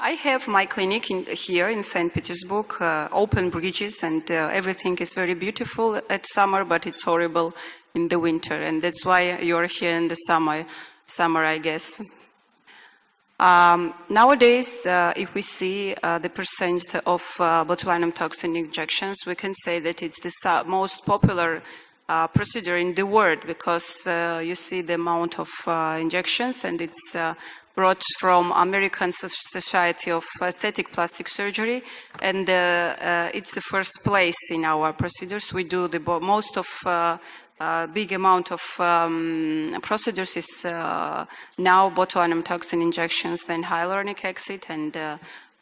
I have my clinic here in St. Petersburg, open bridges, and everything is very beautiful at summer, but it's horrible in the winter, and that's why you're here in the summer, I guess. Nowadays, if we see the percent of botulinum toxin injections, we can say that it's the most popular procedure in the world, because you see the amount of injections, and it's brought from American Society of Aesthetic Plastic Surgery, and it's the first place in our procedures. We do the most of big amount of procedures is now botulinum toxin injections, then hyaluronic acid, and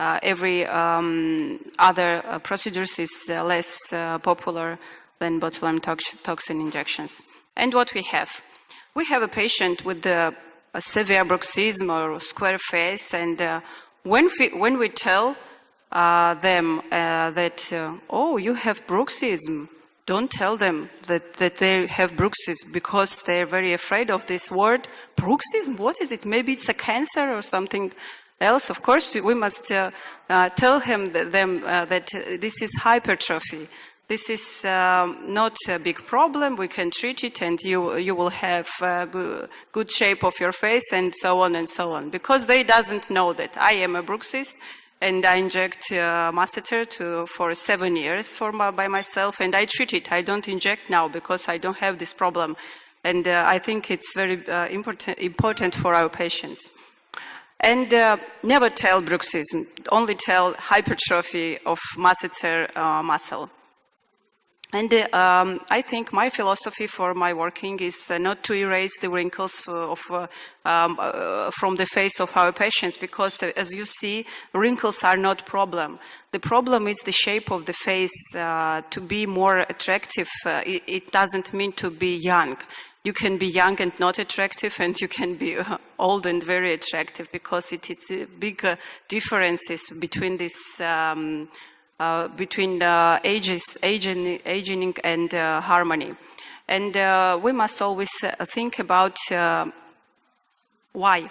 every other procedures is less popular than botulinum toxin injections. And what we have? We have a patient with a severe bruxism or square face, and when we tell them that, oh, you have bruxism, don't tell them that they have bruxism, because they're very afraid of this word. Bruxism, what is it? Maybe it's a cancer or something else. Of course, we must tell them that this is hypertrophy. This is not a big problem. We can treat it, and you will have good shape of your face, and so on and so on. Because they doesn't know that I am a bruxist, and I inject Masseter for 7 years by myself, and I treat it. I don't inject now because I don't have this problem, and I think it's very important for our patients. And never tell bruxism. Only tell hypertrophy of Masseter muscle. And I think my philosophy for my working is not to erase the wrinkles from the face of our patients, because as you see, wrinkles are not problem. The problem is the shape of the face. To be more attractive, it doesn't mean to be young. You can be young and not attractive, and you can be old and very attractive, because it's big differences between this aging and harmony. And we must always think about why.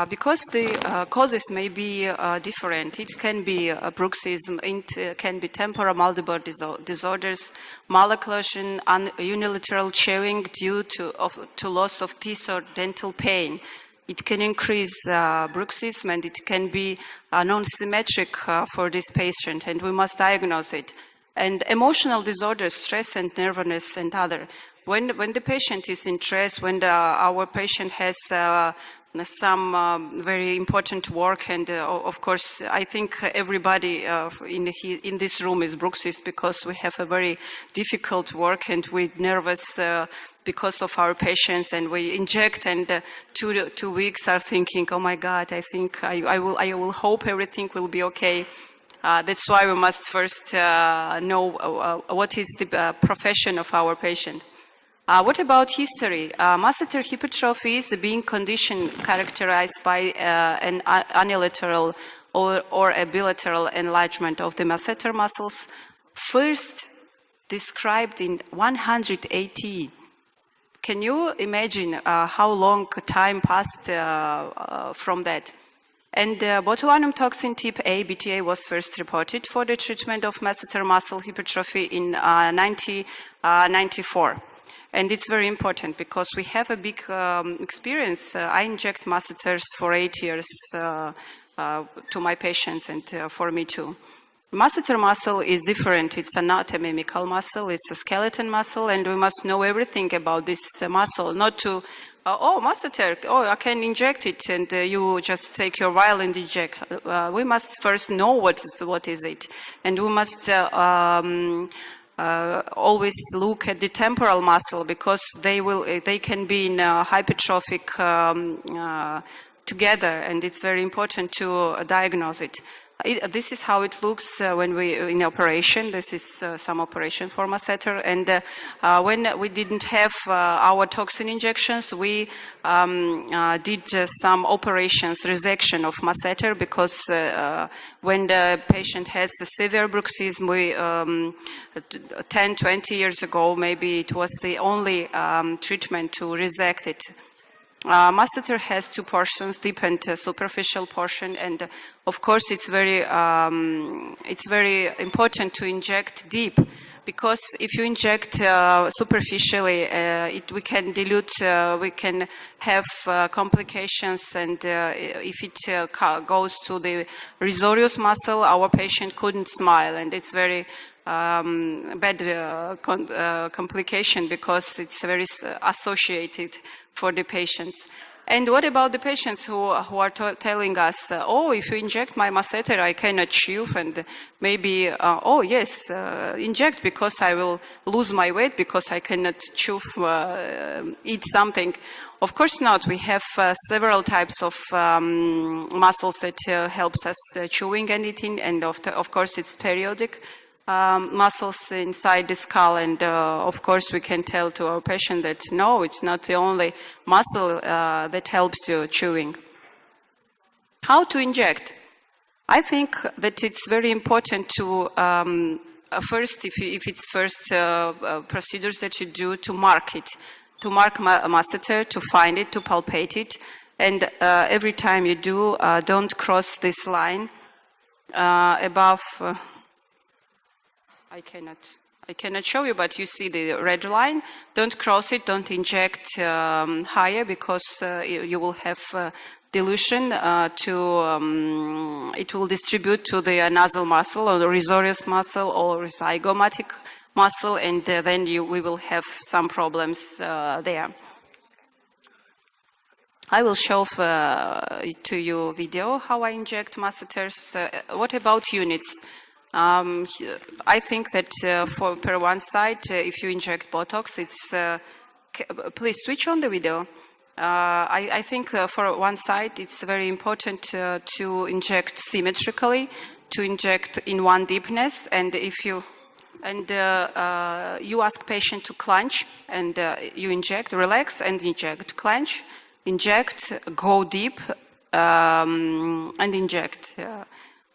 Because the causes may be different. It can be bruxism, it can be temporal mandibular disorders, malocclusion, unilateral chewing due to loss of teeth or dental pain. It can increase bruxism, and it can be non-symmetric for this patient, and we must diagnose it. And emotional disorders, stress and nervousness and other. When the patient is in stress, when our patient has some very important work, and of course I think everybody in this room is bruxist, because we have a very difficult work, and we're nervous because of our patients, and we inject, and 2 weeks are thinking, oh my God, I think I will hope everything will be okay. That's why we must first know what is the profession of our patient. What about history? Masseter hypertrophy is a being condition characterized by an unilateral or a bilateral enlargement of the masseter muscles, first described in 180. Can you imagine how long time passed from that? And botulinum toxin type A, BTA, was first reported for the treatment of masseter muscle hypertrophy in 1994. And it's very important, because we have a big experience. I inject masseters for 8 years to my patients, and for me too. Masseter muscle is different. It's anatomical muscle, it's a skeleton muscle, and we must know everything about this muscle, not to, oh, masseter, oh, I can inject it, and you just take your vial and inject. We must first know what is it, and we must always look at the temporal muscle, because they can be in hypertrophic together, and it's very important to diagnose it. This is how it looks when we in operation. This is some operation for Masseter, and when we didn't have our toxin injections, we did some operations, resection of Masseter, because when the patient has a severe bruxism, we 10-20 years ago, maybe it was the only treatment to resect it. Masseter has two portions, deep and superficial portion, and of course it's very important to inject deep, because if you inject superficially, we can dilute, we can have complications, and if it goes to the risorius muscle, our patient couldn't smile, and it's very bad complication, because it's very associated for the patients. And what about the patients who are telling us, oh, if you inject my masseter, I cannot chew, and maybe, oh yes, inject, because I will lose my weight, because I cannot chew, eat something. Of course not. We have several types of muscles that helps us chewing and eating, and of course it's periodic. Muscles inside the skull, and of course we can tell to our patient that no, it's not the only muscle that helps you chewing. How to inject? I think that it's very important to first, if it's first procedures that you do, to mark it, to mark masseter, to find it, to palpate it, and every time you do, don't cross this line above. I cannot show you, but you see the red line. Don't cross it, don't inject higher, because you will have dilution it will distribute to the nasal muscle, or the risorius muscle, or zygomatic muscle, and then we will have some problems there. I will show to you video how I inject masseters. What about units? I think that per one side, if you inject Botox, it's... please switch on the video. I think for one side, it's very important to inject symmetrically, to inject in one deepness, and if you... And you ask patient to clench, and you inject, relax, and inject, clench, inject, go deep, and inject.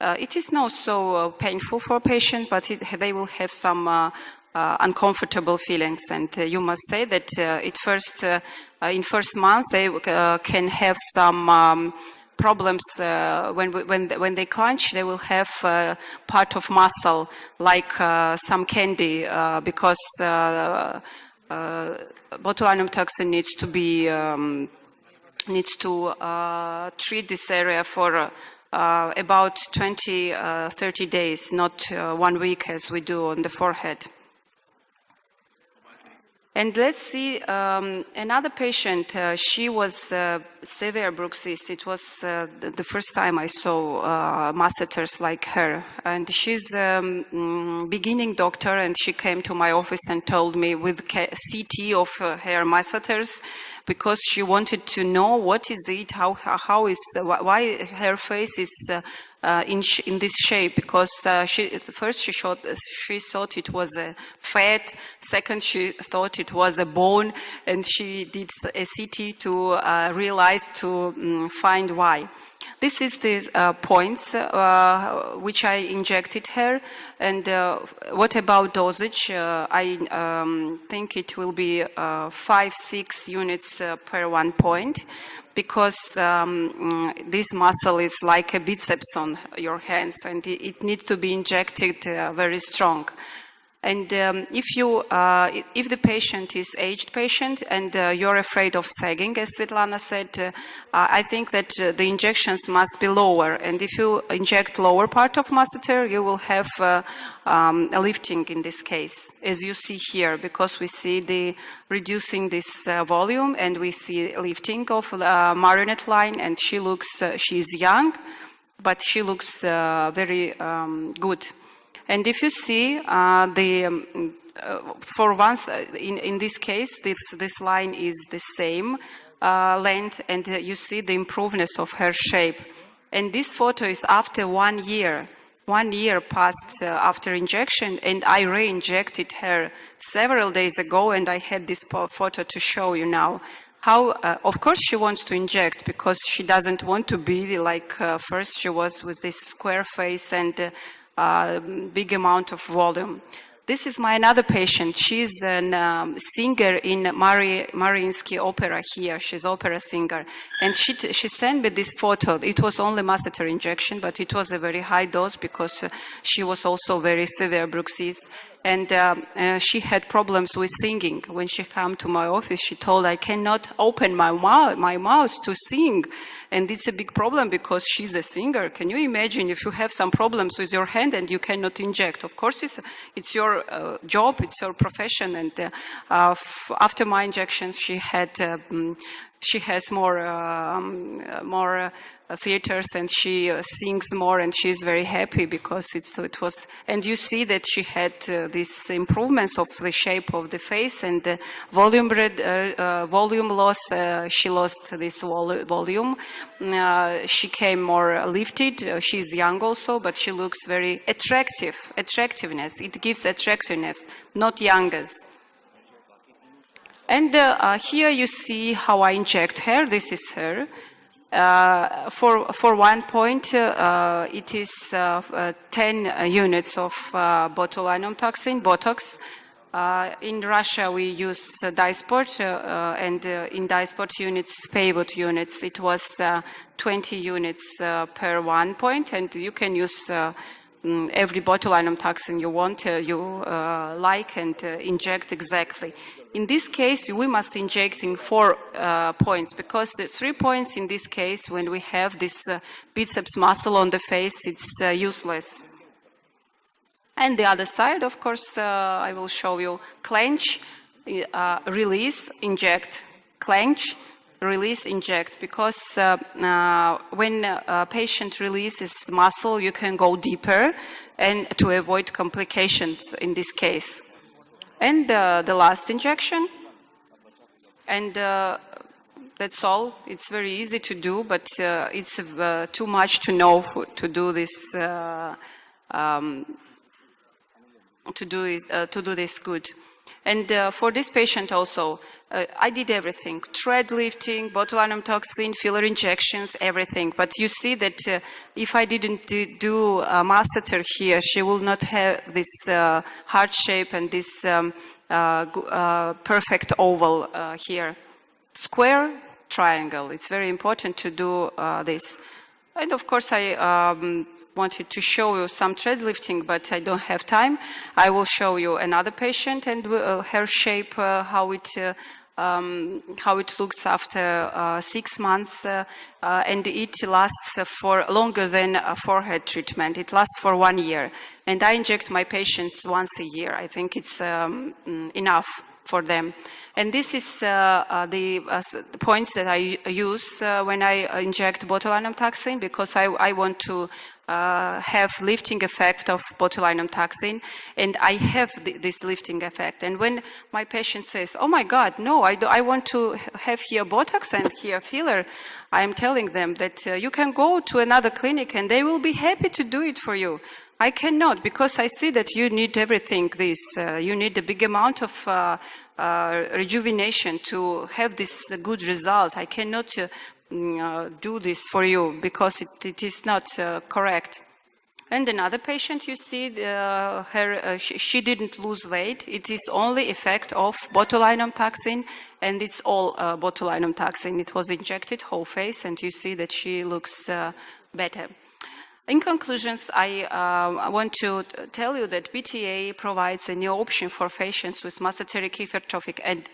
It is not so painful for a patient, but they will have some uncomfortable feelings, and you must say that in first months they can have some problems when they clench. They will have part of muscle like some candy, because botulinum toxin needs to treat this area for about 20-30 days, not 1 week as we do on the forehead. And let's see another patient. She was severe bruxism. It was the first time I saw masseters like her. And she's beginning doctor, and she came to my office and told me with CT of her masseters, because she wanted to know what is it, why her face is in this shape, because she thought it was a fat, second she thought it was a bone, and she did a CT to realize, to find why. This is the points which I injected her, and what about dosage? I think it will be 5-6 units per 1 point, because this muscle is like a biceps on your hands, and it needs to be injected very strong. And if the patient is aged patient, and you're afraid of sagging, as Svetlana said, I think that the injections must be lower. And if you inject lower part of masseter, you will have a lifting in this case, as you see here, because we see the reducing this volume, and we see lifting of marionette line, and she's young, but she looks very good. And if you see for once, in this case, this line is the same length, and you see the improvements of her shape. And this photo is after 1 year. 1 year passed after injection, and I re-injected her several days ago, and I had this photo to show you now. How, of course, she wants to inject, because she doesn't want to be like first she was with this square face and big amount of volume. This is my another patient. She's a singer in Mariinsky Opera here. She's opera singer. And she sent me this photo. It was only Masseter injection, but it was a very high dose because she was also very severe bruxism. And she had problems with singing. When she came to my office, she told, I cannot open my mouth to sing. And it's a big problem because she's a singer. Can you imagine if you have some problems with your hand and you cannot inject? Of course, it's your job, it's your profession. And after my injections, she has more theaters, and she sings more, and she's very happy because it was. And you see that she had these improvements of the shape of the face and the volume loss. She lost this volume. She came more lifted. She's young also, but she looks very attractive. Attractiveness. It gives attractiveness, not youngest. And here you see how I inject her. This is her. For 1 point, it is 10 units of botulinum toxin, Botox. In Russia, we use Dysport, and in Dysport units, pivot units, it was 20 units per 1 point, and you can use every botulinum toxin you want, like, and inject exactly. In this case, we must inject in 4 points, because the 3 points in this case, when we have this biceps muscle on the face, it's useless. And the other side, of course, I will show you clench, release, inject, clench, release, inject, because when a patient releases muscle, you can go deeper and to avoid complications in this case. And the last injection, and that's all. It's very easy to do, but it's too much to know to do this. To do this good. And for this patient also, I did everything: thread lifting, botulinum toxin, filler injections, everything. But you see that if I didn't do Masseter here, she will not have this heart shape and this perfect oval here. Square, triangle. It's very important to do this. And of course, I wanted to show you some thread lifting, but I don't have time. I will show you another patient and her shape, how it looks after 6 months, and it lasts for longer than a forehead treatment. It lasts for 1 year, and I inject my patients once a year. I think it's enough for them. And this is the points that I use when I inject botulinum toxin, because I want to have lifting effect of botulinum toxin, and I have this lifting effect. And when my patient says, oh my God, no, I want to have here Botox and here filler, I am telling them that you can go to another clinic and they will be happy to do it for you. I cannot, because I see that you need everything this. You need a big amount of rejuvenation to have this good result. I cannot do this for you because it is not correct. And another patient, you see, she didn't lose weight. It is only effect of botulinum toxin, and it's all botulinum toxin. It was injected whole face, and you see that she looks better. In conclusions, I want to tell you that BTA provides a new option for patients with mesenteric hypertrophic and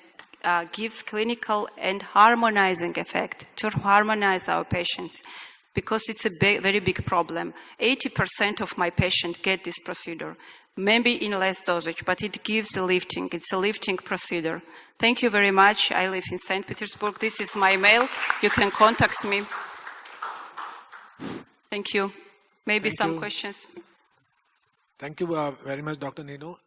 gives clinical and harmonizing effect to harmonize our patients, because it's a very big problem. 80% of my patients get this procedure, maybe in less dosage, but it gives a lifting. It's a lifting procedure. Thank you very much. I live in St. Petersburg. This is my mail. You can contact me. Thank you. Maybe some questions. Thank you very much, Dr. Nino.